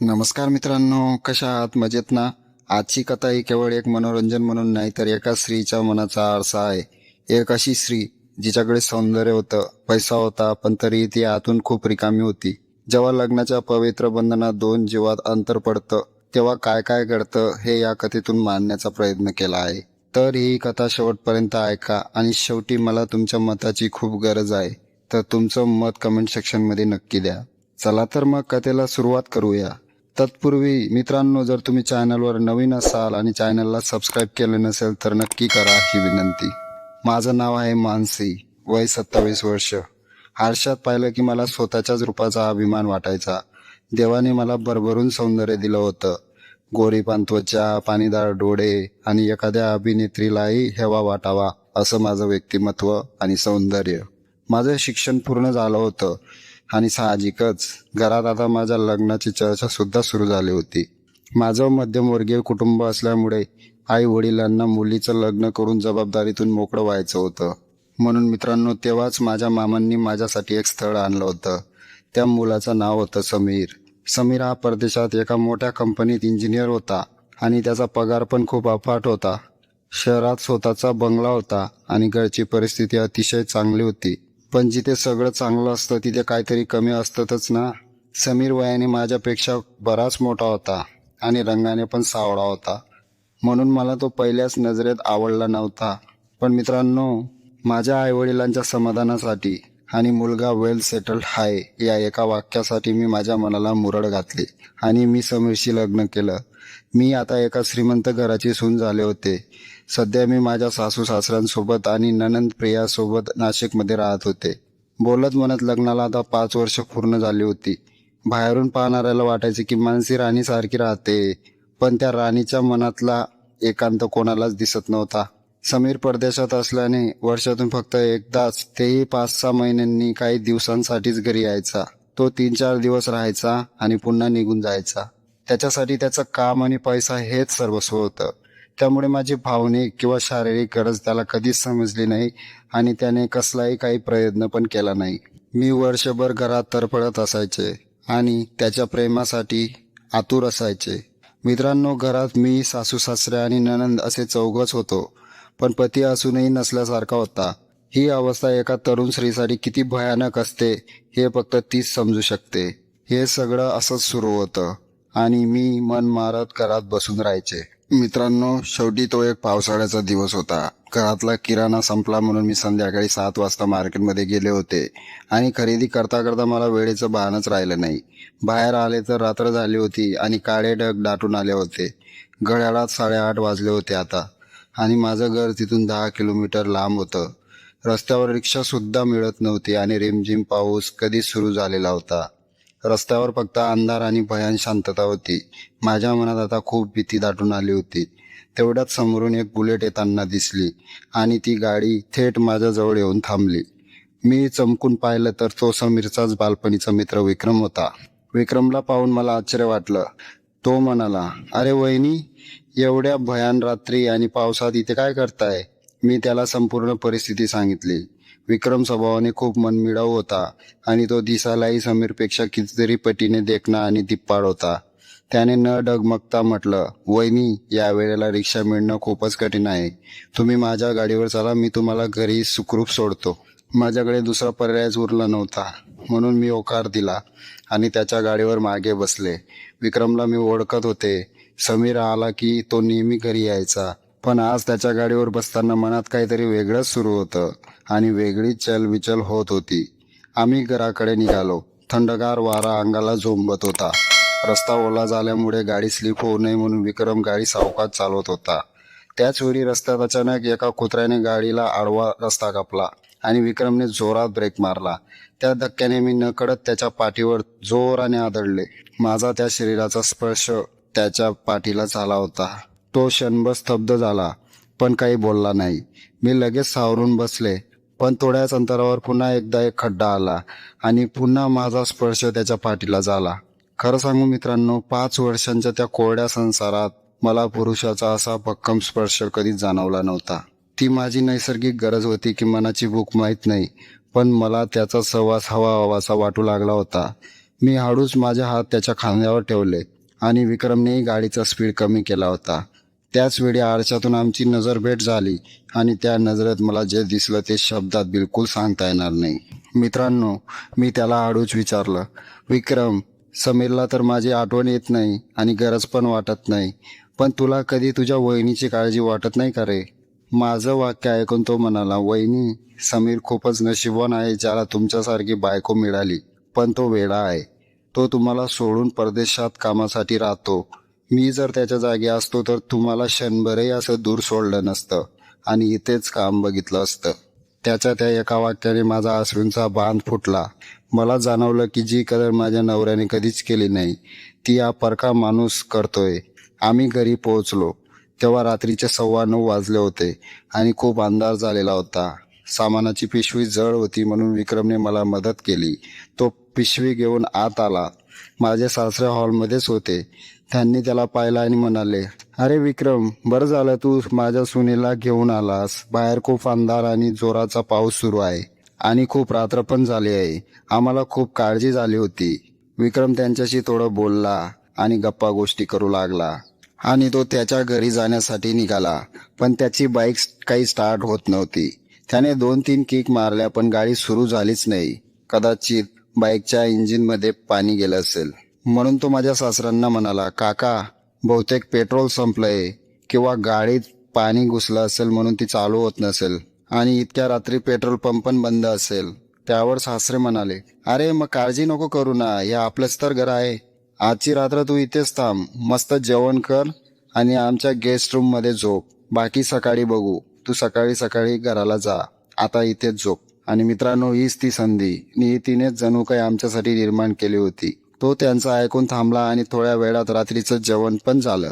नमस्कार मित्रांनो, कशा आहात? मजेत ना? आजची कथा ही केवळ एक मनोरंजन म्हणून नाही तर एका स्त्रीच्या मनाचा आरसा आहे. एक अशी स्त्री जिच्याकडे सौंदर्य होतं, पैसा होता, पण तरीही ती आतून खूप रिकामी होती. जेव्हा लग्नाच्या पवित्र बंधनात दोन जीवात अंतर पडतं, तेव्हा काय काय घडतं हे या कथेतून मांडण्याचा प्रयत्न केला आहे. तर ही कथा शेवटपर्यंत ऐका आणि शेवटी मला तुमच्या मताची खूप गरज आहे. तर तुमचं मत कमेंट सेक्शनमध्ये नक्की द्या. चला तर मग कथेला सुरुवात करूया. तत्पूर्वी मित्रांनो, जर तुम्ही चॅनलवर नवीन असाल आणि चॅनलला सबस्क्राईब केले नसेल तर नक्की करा ही विनंती. माझं नाव आहे मानसी, वय 27 वर्ष. आरशात पाहिलं की मला स्वतःच्याच रूपाचा अभिमान वाटायचा. देवाने मला भरभरून सौंदर्य दिलं होतं. गोरीपान त्वचा, पाणीदार डोळे आणि एखाद्या अभिनेत्रीलाही हेवा वाटावा असं माझं व्यक्तिमत्व आणि सौंदर्य. माझं शिक्षण पूर्ण झालं होतं आणि साहजिकच घरात आता माझ्या लग्नाची चर्चा सुद्धा सुरू झाली होती. माझं मध्यमवर्गीय कुटुंब असल्यामुळे आई वडिलांना मुलीचं लग्न करून जबाबदारीतून मोकळं व्हायचं होतं. म्हणून मित्रांनो, तेव्हाच माझ्या मामांनी माझ्यासाठी एक स्थळ आणलं होतं. त्या मुलाचं नाव होतं समीर. समीर हा परदेशात एका मोठ्या कंपनीत इंजिनियर होता आणि त्याचा पगार पण खूप अफाट होता. शहरात स्वतःचा बंगला होता आणि घरची परिस्थिती अतिशय चांगली होती. पण जिथे सगळं चांगलं असतं तिथे काहीतरी कमी असतंच ना. समीर वयाने माझ्यापेक्षा बराच मोठा होता आणि रंगाने पण सावळा होता. म्हणून मला तो पहिल्याच नजरेत आवडला नव्हता. पण मित्रांनो, माझ्या आईवडिलांच्या समाधानासाठी आणि मुलगा वेल सेटल्ड आहे या एका वाक्यासाठी मी माझ्या मनाला मुरड घातली आणि मी समीरशी लग्न केलं. मी आता एका श्रीमंत घराची सून झाले होते. सध्या मी माझ्या सासू सासऱ्यांसोबत आणि ननंद प्रियासोबत नाशिकमध्ये राहत होते. बोलत म्हणत लग्नाला आता 5 वर्ष पूर्ण झाली होती. बाहेरून पाहणाऱ्याला वाटायचे की मानसी राणीसारखी राहते, पण त्या राणीच्या मनातला एकांत कोणालाच दिसत नव्हता. समीर परदेशात असल्याने वर्षातून फक्त एकदाच, तेही 5-6 महिन्यांनी काही दिवसांसाठीच घरी यायचा. तो 3-4 दिवस राहायचा आणि पुन्हा निघून जायचा. त्याच्यासाठी त्याचं काम आणि पैसा हेच सर्वस्व होतं. त्यामुळे माझी भावनिक किंवा शारीरिक गरज त्याला कधीच समजली नाही आणि त्याने कसलाही काही प्रयत्न पण केला नाही. मी वर्षभर घरात तरफडत असायचे आणि त्याच्या प्रेमासाठी आतुर असायचे. मित्रांनो, घरात मी, सासू सासरे आणि नणंद असे चौघच होतो. पण पती असूनही नसल्यासारखा होता. ही अवस्था एका तरुण स्त्रीसाठी किती भयानक असते हे फक्त तीच समजू शकते. हे सगळं असंच सुरू होतं आणि मी मन मारत घरात बसून राहायचे. मित्रांनो, शेवटी तो एक पावसाळ्याचा दिवस होता. घरातला किराणा संपला म्हणून मी संध्याकाळी 7 वाजता मार्केटमध्ये गेले होते आणि खरेदी करता करता मला वेळेचं भानच राहिलं नाही. बाहेर आले तर रात्र झाली होती आणि काळे ढग दाटून आले होते. घड्याळात 8:30 वाजले होते आता आणि माझं घर तिथून 10 किलोमीटर लांब होतं. रस्त्यावर रिक्षासुद्धा मिळत नव्हती आणि रिमझिम पाऊस कधीच सुरू झालेला होता. रस्त्यावर फक्त अंधार आणि भयान शांतता होती. माझ्या मनात आता खूप भीती दाटून आली होती. तेवढ्यात समोरून एक बुलेट येताना दिसली आणि ती गाडी थेट माझ्याजवळ येऊन थांबली. मी चमकून पाहिलं तर तो समीरचाच बालपणीचा मित्र विक्रम होता. विक्रमला पाहून मला आश्चर्य वाटलं. तो म्हणाला, "अरे वहिनी, एवढ्या भयान रात्री आणि पावसात इथे काय करताय?" मी त्याला संपूर्ण परिस्थिती सांगितली. विक्रम स्वभावाने खूप मनमिळाऊ होता आणि तो दिसायलाही समीरपेक्षा कितीतरी पटीने देखणा आणि धिप्पाड होता. त्याने न डगमगता म्हटलं, "वहिनी, या वेळेला रिक्षा मिळणं खूपच कठीण आहे. तुम्ही माझ्या गाडीवर चला, मी तुम्हाला घरी सुखरूप सोडतो." माझ्याकडे दुसरा पर्यायच उरला नव्हता, म्हणून मी होकार दिला आणि त्याच्या गाडीवर मागे बसले. विक्रमला मी ओळखत होते. समीर आला की तो नेहमी घरी यायचा, पण आज त्याच्या गाडीवर बसताना मनात काहीतरी वेगळंच सुरू होतं आणि वेगळीच चलबिचल होत होती. आम्ही घराकडे निघालो. थंडगार वारा अंगाला झोंबत होता. रस्ता ओला झाल्यामुळे गाडी स्लिप होऊ नये म्हणून विक्रम गाडी सावकाश चालवत होता. त्याचवेळी रस्त्यात अचानक एका कुत्र्याने गाडीला आडवा रस्ता कापला आणि विक्रमने जोरात ब्रेक मारला. त्या धक्क्याने मी नकळत त्याच्या पाठीवर जोराने आदळले. माझा त्या शरीराचा स्पर्श त्याच्या पाठीला झाला होता. तो क्षणभर स्तब्ध झाला, पण काही बोलला नाही. मी लगेच सावरून बसले, पण थोड्याच अंतरावर पुन्हा एकदा एक खड्डा आला आणि पुन्हा माझा स्पर्श त्याच्या पाठीला झाला. खरं सांगू मित्रांनो, 5 वर्षांच्या त्या कोरड्या संसारात मला पुरुषाचा असा भक्कम स्पर्श कधीच जाणवला नव्हता. ती माझी नैसर्गिक गरज होती की मनाची भूक माहीत नाही, पण मला त्याचा सहवास हवा हवासा वाटू लागला होता. मी हळूच माझे हात त्याच्या खांद्यावर ठेवले आणि विक्रमनेही गाडीचा स्पीड कमी केला होता. त्याच वेळी आरशातून आमची नजर भेट झाली आणि त्या नजरेत मला जे दिसलं ते शब्दात बिलकुल सांगता येणार नाही. मित्रांनो, मी त्याला हळूच विचारलं, विक्रम, समीरला तर माझी आठवण येत नाही आणि गरज पण वाटत नाही, पण तुला कधी तुझ्या वहिनीची काळजी वाटत नाही का रे? माझं वाक्य ऐकून तो म्हणाला, वहिनी, समीर खूपच नशीबवान आहे ज्याला तुमच्यासारखी बायको मिळाली, पण तो वेडा आहे. तो तुम्हाला सोडून परदेशात कामासाठी राहतो. मी जर त्याच्या जागी असतो तर तुम्हाला क्षणभरही असं दूर सोडलं नसतं आणि इथेच काम बघितलं असतं. त्याच्या त्या एका वाक्याने माझा अश्रूंचा बांध फुटला. मला जाणवलं की जी कदर माझ्या नवऱ्याने कधीच केली नाही ती हा परका माणूस करतोय. आम्ही घरी पोहोचलो तेव्हा रात्रीचे 9:15 वाजले होते आणि खूप अंधार झालेला होता. सामानाची पिशवी जड होती म्हणून विक्रमने मला मदत केली. तो पिशवी घेऊन आत आला. माझे सासरे हॉलमध्येच होते. त्यांनी त्याला पाहिलं आणि म्हणाले, अरे विक्रम, बरं झालं तू माझ्या सुनेला घेऊन आलास. बाहेर खूप अंधार आणि जोराचा पाऊस सुरू आहे आणि खूप रात्र पण झाली आहे. आम्हाला खूप काळजी झाली होती. विक्रम त्यांच्याशी थोडं बोलला आणि गप्पा गोष्टी करू लागला आणि तो त्याच्या घरी जाण्यासाठी निघाला, पण त्याची बाईक काही स्टार्ट होत नव्हती. त्याने 2-3 किक मारल्या पण गाडी सुरू झालीच नाही. कदाचित बाईकच्या इंजिनमध्ये पाणी गेलं असेल. म्हणून तो माझ्या सासऱ्यांना म्हणाला, काका, बहुतेक पेट्रोल संपलंय किंवा गाडीत पाणी घुसलं असेल म्हणून ती चालू होत नसेल आणि इतक्या रात्री पेट्रोल पंप पण बंद असेल. त्यावर सासरे म्हणाले, अरे मग काळजी नको करू ना, हे आपलंच तर घर आहे. आजची रात्र तू इथेच थांब, मस्त जेवण कर आणि आमच्या गेस्ट रूम मध्ये झोप. बाकी सकाळी बघू. तू सकाळी सकाळी घराला जा, आता इथेच झोप. आणि मित्रांनो, हीच ती संधी नियतीनेच जणू काही आमच्यासाठी निर्माण केली होती. तो त्यांचं ऐकून थांबला आणि थोड्या वेळात रात्रीचं जेवण पण झालं.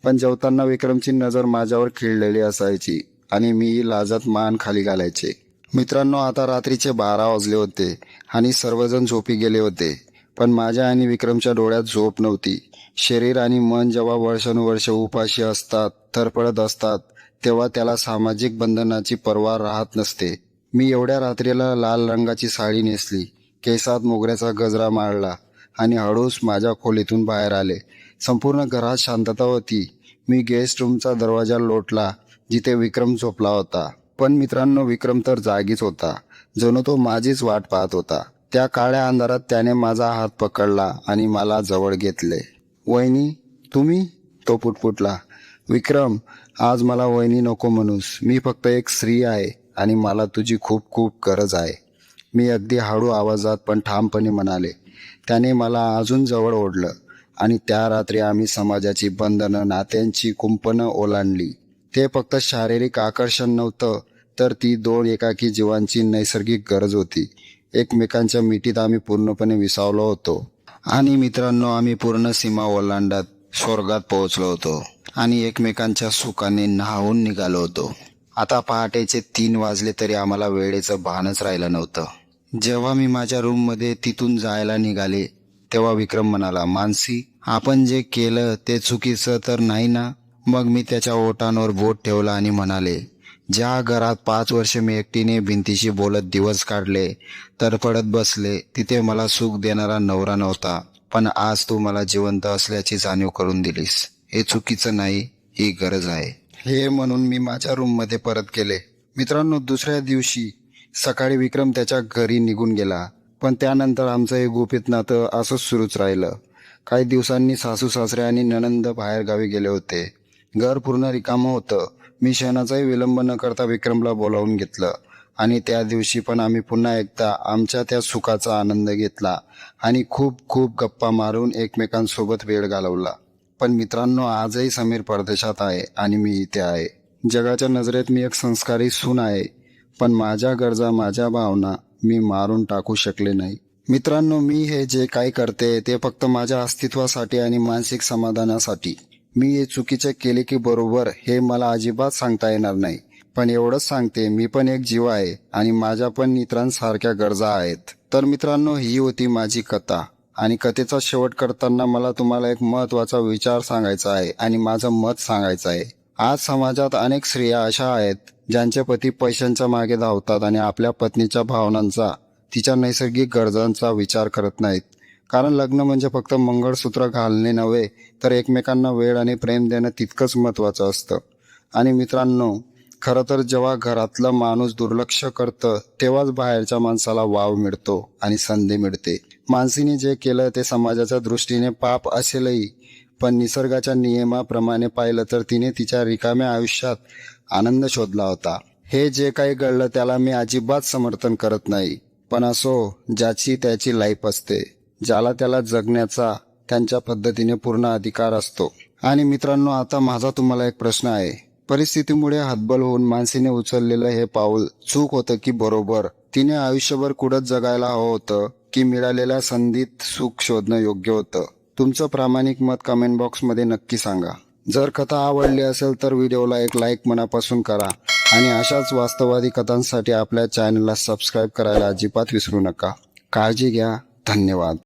पण जेवताना विक्रमची नजर माझ्यावर खिळलेली असायची आणि मी लाजत मान खाली घालायचे. मित्रांनो, आता रात्रीचे 12 वाजले होते आणि सर्वजण झोपी गेले होते, पण माझ्या आणि विक्रमच्या डोळ्यात झोप नव्हती. शरीर आणि मन जेव्हा वर्षानुवर्ष उपाशी असतात, धडपडत असतात, तेव्हा त्याला सामाजिक बंधनाची पर्वा राहत नसते. मी एवढ्या रात्रीला लाल रंगाची साडी नेसली, केसात मोगऱ्याचा गजरा मारला आणि हळूच माझ्या खोलीतून बाहेर आले. संपूर्ण घरात शांतता होती. मी गेस्ट रूमचा दरवाजा लोटला जिथे विक्रम झोपला होता. पण मित्रांनो, विक्रम तर जागीच होता, जणू तो माझीच वाट पाहत होता. त्या काळ्या अंधारात त्याने माझा हात पकडला आणि मला जवळ घेतले. वहिनी, तुम्ही? तो पुटपुटला. विक्रम, आज मला वहिनी नको म्हणूस. मी फक्त एक स्त्री आहे आणि मला तुझी खूप खूप गरज आहे. मी अगदी हळू आवाजात पण ठामपणे म्हणाले. त्याने मला अजून जवळ ओढलं आणि त्या रात्री आम्ही समाजाची बंधनं, नात्यांची कुंपणं ओलांडली. ते फक्त शारीरिक आकर्षण नव्हतं, तर ती 2 एकाकी जीवांची नैसर्गिक गरज होती. एकमेकांच्या मिठीत आम्ही पूर्णपणे विसावलो होतो. आणि मित्रांनो, आम्ही पूर्ण सीमा ओलांडत स्वर्गात पोहोचलो होतो आणि एकमेकांच्या सुखाने न्हावून निघालो होतो. आता पहाटेचे 3 वाजले तरी आम्हाला वेळेचं भानच राहिलं नव्हतं. जेव्हा मी माझ्या रूममध्ये तिथून जायला निघाले तेव्हा विक्रम म्हणाला, मानसी, आपण जे केलं ते चुकीचं तर नाही ना? मग मी त्याच्या ओठांवर बोट ठेवलं आणि म्हणाले, ज्या घरात 5 वर्ष मी एकटीने भिंतीशी बोलत दिवस काढले, तरफडत बसले, तिथे मला सुख देणारा नवरा नव्हता. पण आज तू मला जिवंत असल्याची जाणीव करून दिलीस. हे चुकीचं नाही, ही गरज आहे. हे म्हणून मी माझ्या रूममध्ये परत गेले. मित्रांनो, दुसऱ्या दिवशी सकाळी विक्रम त्याच्या घरी निघून गेला, पण त्यानंतर आमचं हे गुपित नातं असंच सुरूच राहिलं. काही दिवसांनी सासू सासरे आणि नणंद बाहेर गावी गेले होते. घर पूर्ण रिकामं होतं. मी क्षणाचाही विलंब न करता विक्रमला बोलावून घेतलं आणि त्या दिवशी पण आम्ही पुन्हा एकदा आमच्या त्या सुखाचा आनंद घेतला आणि खूप खूप गप्पा मारून एकमेकांसोबत वेळ घालवला. पण मित्रांनो, आजही समीर परदेशात आहे आणि मी इथे आहे. जगाच्या नजरेत मी एक संस्कारी सून आहे, पण माझ्या गरजा, माझ्या भावना मी मारून टाकू शकले नाही. मित्रांनो, मी हे जे काही करते ते फक्त माझ्या अस्तित्वासाठी आणि मानसिक समाधानासाठी. मी हे चुकीचे केले की बरोबर हे मला अजिबात सांगता येणार नाही, पण एवढंच सांगते, मी पण एक जीव आहे आणि माझ्या पण इतरांसारख्या गरजा आहेत. तर मित्रांनो, ही होती माझी कथा आणि कथेचा शेवट करताना मला तुम्हाला एक महत्त्वाचा विचार सांगायचा आहे आणि माझं मत सांगायचं आहे. आज समाजात अनेक स्त्रिया अशा आहेत ज्यांचे पती पैशांच्या मागे धावतात आणि आपल्या पत्नीच्या भावनांचा, तिच्या नैसर्गिक गरजांचा विचार करत नाहीत. कारण लग्न म्हणजे फक्त मंगळसूत्र घालणे नव्हे, तर एकमेकांना वेळ आणि प्रेम देणं तितकंच महत्त्वाचं असतं. आणि मित्रांनो, खरं तर जेव्हा घरातलं माणूस दुर्लक्ष करतं, तेव्हाच बाहेरच्या माणसाला वाव मिळतो आणि संधी मिळते. मानसीने जे केलं ते समाजाच्या दृष्टीने पाप असेलही, पण निसर्गाच्या नियमाप्रमाणे पाहिलं तर तिने तिच्या रिकाम्या आयुष्यात आनंद शोधला होता. हे जे काही घडलं त्याला मी अजिबात समर्थन करत नाही. पण असो, ज्याची त्याची लाईफ असते. ज्याला त्याला जगण्याचा त्यांच्या पद्धतीने पूर्ण अधिकार असतो. आणि मित्रांनो, आता माझा तुम्हाला एक प्रश्न आहे. परिस्थितीमुळे हतबल होऊन मानसीने उचललेलं हे पाऊल चूक होतं की बरोबर? तिने आयुष्यभर कुठंच जगायला हवं होतं की मिळालेल्या संधीत सुख शोधणं योग्य होतं? तुमचं प्रामाणिक मत कमेंट बॉक्समध्ये नक्की सांगा. जर कथा आवडली असेल तर व्हिडिओला एक लाईक मनापासून करा आणि अशाच वास्तववादी कथांसाठी आपल्या चॅनलला सबस्क्राईब करायला अजिबात विसरू नका. काळजी घ्या. धन्यवाद.